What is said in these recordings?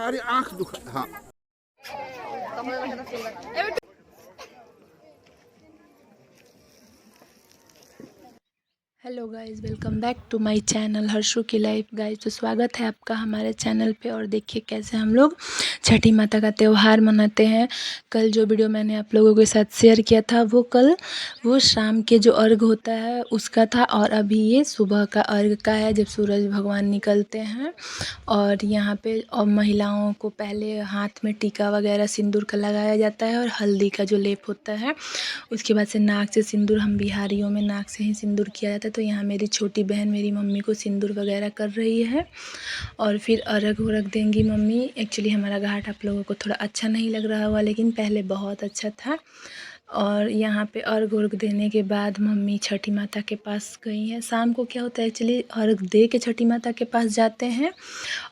अरे आँख दुख हाँ। Hello guys, welcome back to my channel Harshu की लाइफ। गाइस तो स्वागत है आपका हमारे चैनल पे। और देखिए कैसे हम लोग छठी माता का त्यौहार मनाते हैं। कल जो वीडियो मैंने आप लोगों के साथ शेयर किया था वो शाम के जो अर्घ होता है उसका था, और अभी ये सुबह का अर्घ का है जब सूरज भगवान निकलते हैं। और यहाँ पे और महिलाओं को पहले हाथ में टीका वगैरह सिंदूर का लगाया जाता है और हल्दी का जो लेप होता है, उसके बाद से नाक से सिंदूर, हम बिहारियों में नाक से ही सिंदूर किया जाता है। तो यहाँ मेरी छोटी बहन मेरी मम्मी को सिंदूर वगैरह कर रही है और फिर अर्घ उर्घ देंगी मम्मी। एक्चुअली हमारा घाट आप लोगों को थोड़ा अच्छा नहीं लग रहा होगा, लेकिन पहले बहुत अच्छा था। और यहाँ पे अर्घ उर्घ देने के बाद मम्मी छठी माता के पास गई हैं। शाम को क्या होता है, एक्चुअली अर्घ दे के छठी माता के पास जाते हैं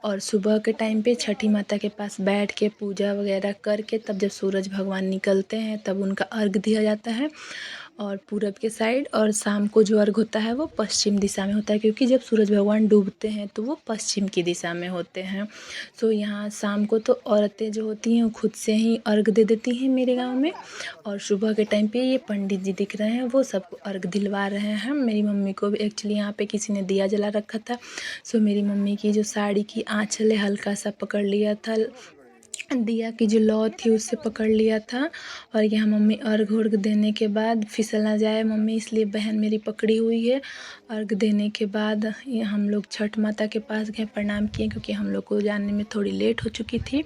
और सुबह के टाइम पे छठी माता के पास बैठ के पूजा वगैरह करके तब जब सूरज भगवान निकलते हैं तब उनका अर्घ दिया जाता है और पूरब के साइड। और शाम को जो अर्घ होता है वो पश्चिम दिशा में होता है, क्योंकि जब सूरज भगवान डूबते हैं तो वो पश्चिम की दिशा में होते हैं। सो यहाँ शाम को तो औरतें जो होती हैं वो खुद से ही अर्घ दे देती हैं मेरे गांव में। और सुबह के टाइम पे ये पंडित जी दिख रहे हैं, वो सबको अर्घ दिलवा रहे हैं। मेरी मम्मी को भी एक्चुअली यहाँ पे किसी ने दिया जला रखा था, सो मेरी मम्मी की जो साड़ी की आँचल है हल्का सा पकड़ लिया था, दिया की जो लौ थी उससे पकड़ लिया था। और यहाँ मम्मी अर्घ उर्घ देने के बाद फिसल ना जाए मम्मी, इसलिए बहन मेरी पकड़ी हुई है। अर्घ देने के बाद ये हम लोग छठ माता के पास गए, प्रणाम किए, क्योंकि हम लोग को जाने में थोड़ी लेट हो चुकी थी।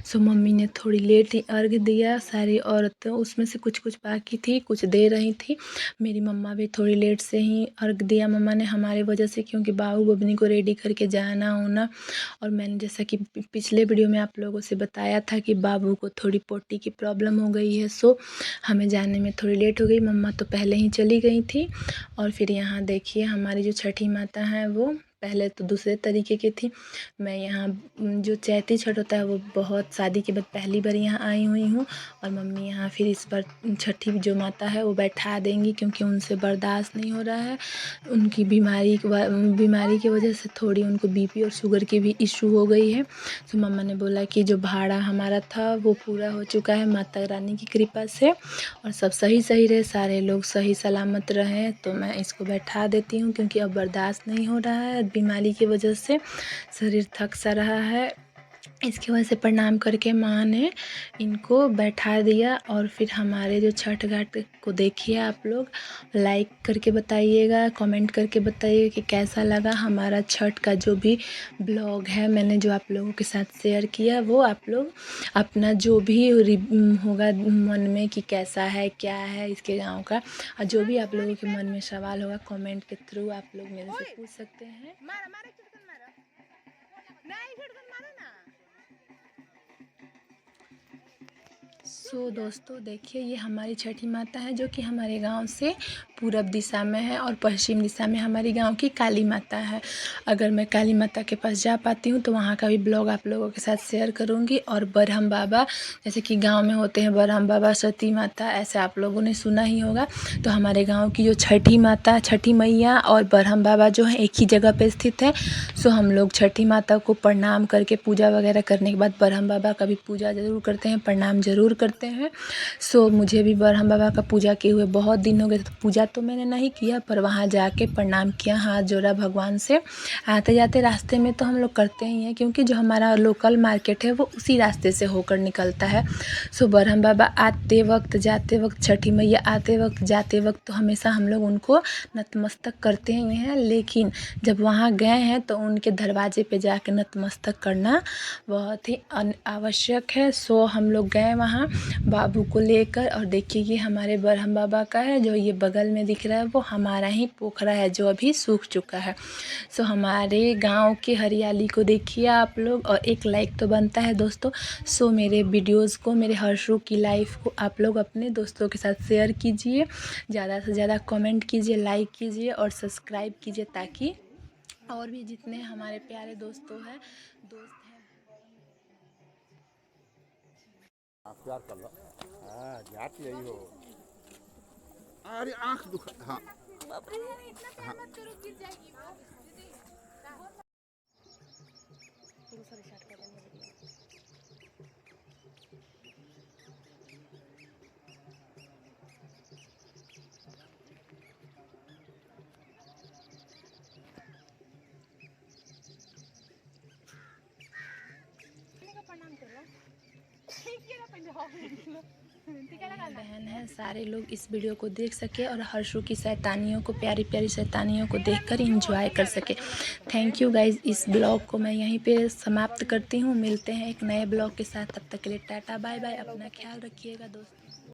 सो मम्मी ने थोड़ी लेट ही अर्घ दिया। सारी औरतें उसमें से कुछ कुछ बाकी थी, कुछ दे रही थी। मेरी मम्मा भी थोड़ी लेट से ही अर्घ दिया मम्मा ने हमारे वजह से, क्योंकि बाबू बबनी को रेडी करके जाना होना। और मैंने जैसा कि पिछले वीडियो में आप लोगों से बताया था कि बाबू को थोड़ी पोटी की प्रॉब्लम हो गई है, सो हमें जाने में थोड़ी लेट हो गई। मम्मा तो पहले ही चली गई थी। और फिर यहाँ देखिए हमारी जो छठी माता हैं वो पहले तो दूसरे तरीके की थी। मैं यहाँ जो चैती छठ होता है वो बहुत शादी के बाद पहली बार यहाँ आई हुई हूँ। और मम्मी यहाँ फिर इस बार छठी जो माता है वो बैठा देंगी, क्योंकि उनसे बर्दाश्त नहीं हो रहा है। उनकी बीमारी की वजह से थोड़ी उनको बीपी और शुगर की भी इशू हो गई है। तो मम्मा ने बोला कि जो भाड़ा हमारा था वो पूरा हो चुका है माता रानी की कृपा से, और सब सही सही रहे, सारे लोग सही सलामत रहें। तो मैं इसको बैठा देती हूँ, क्योंकि अब बर्दाश्त नहीं हो रहा है, बीमारी की वजह से शरीर थक सा रहा है। इसकी वजह से प्रणाम करके माँ ने इनको बैठा दिया। और फिर हमारे जो छठ घाट को देखिए आप लोग, लाइक करके बताइएगा, कमेंट करके बताइएगा कि कैसा लगा हमारा छठ का जो भी ब्लॉग है मैंने जो आप लोगों के साथ शेयर किया। वो आप लोग अपना जो भी होगा मन में कि कैसा है क्या है इसके गाँव का, और जो भी आप लोगों के मन में सवाल होगा कमेंट के थ्रू आप लोग मेरे से पूछ सकते हैं। सो दोस्तों देखिए ये हमारी छठी माता है जो कि हमारे गांव से पूरब दिशा में है, और पश्चिम दिशा में हमारी गांव की काली माता है। अगर मैं काली माता के पास जा पाती हूँ तो वहाँ का भी ब्लॉग आप लोगों के साथ शेयर करूँगी। और बरहम बाबा, जैसे कि गांव में होते हैं बरहम बाबा, सती माता, ऐसे आप लोगों ने सुना ही होगा। तो हमारे गाँव की जो छठी माता, छठी मैया और बरहम बाबा जो है एक ही जगह पर स्थित है। सो हम लोग छठी माता को प्रणाम करके पूजा वगैरह करने के बाद बरहम बाबा का भी पूजा ज़रूर करते हैं, प्रणाम ज़रूर करते हैं। सो मुझे भी बरहम बाबा का पूजा किए हुए बहुत दिन हो गए, तो पूजा तो मैंने नहीं किया पर वहाँ जाके प्रणाम किया, हाथ जोड़ा भगवान से। आते जाते रास्ते में तो हम लोग करते ही हैं, क्योंकि जो हमारा लोकल मार्केट है वो उसी रास्ते से होकर निकलता है। सो बरहम बाबा आते वक्त जाते वक्त, छठी मैया आते वक्त जाते वक्त तो हमेशा हम लोग उनको नतमस्तक करते हुए हैं। लेकिन जब वहाँ गए हैं तो उनके दरवाजे पे जाके नतमस्तक करना बहुत ही आवश्यक है। सो हम लोग गए वहाँ बाबू को लेकर, और देखिए ये हमारे बरहम बाबा का है, जो ये बगल में दिख रहा है वो हमारा ही पोखरा है जो अभी सूख चुका है। सो हमारे गांव की हरियाली को देखिए आप लोग, और एक लाइक तो बनता है दोस्तों। सो मेरे वीडियोस को, मेरे हर्षू की लाइफ को आप लोग अपने दोस्तों के साथ शेयर कीजिए, ज़्यादा से ज़्यादा कमेंट कीजिए, लाइक कीजिए और सब्सक्राइब कीजिए, ताकि और भी जितने हमारे प्यारे दोस्त हैं। आप प्यार कर लो। हाँ जात यही हो। अरे आँख दुख हाँ। बाप रे, इतना प्यार हाँ मत करो, गिर जाएगी वो। दीदी दूसरा स्टार्ट कर देंगे वीडियो। बहन है, सारे लोग इस वीडियो को देख सके और हर्षू की शैतानियों को, प्यारी प्यारी शैतानियों को देखकर एंजॉय कर सके। Thank you guys. इस ब्लॉग को मैं यहीं पे समाप्त करती हूँ। मिलते हैं एक नए ब्लॉग के साथ, तब तक के लिए टाटा बाय बाय। अपना ख्याल रखिएगा दोस्तों।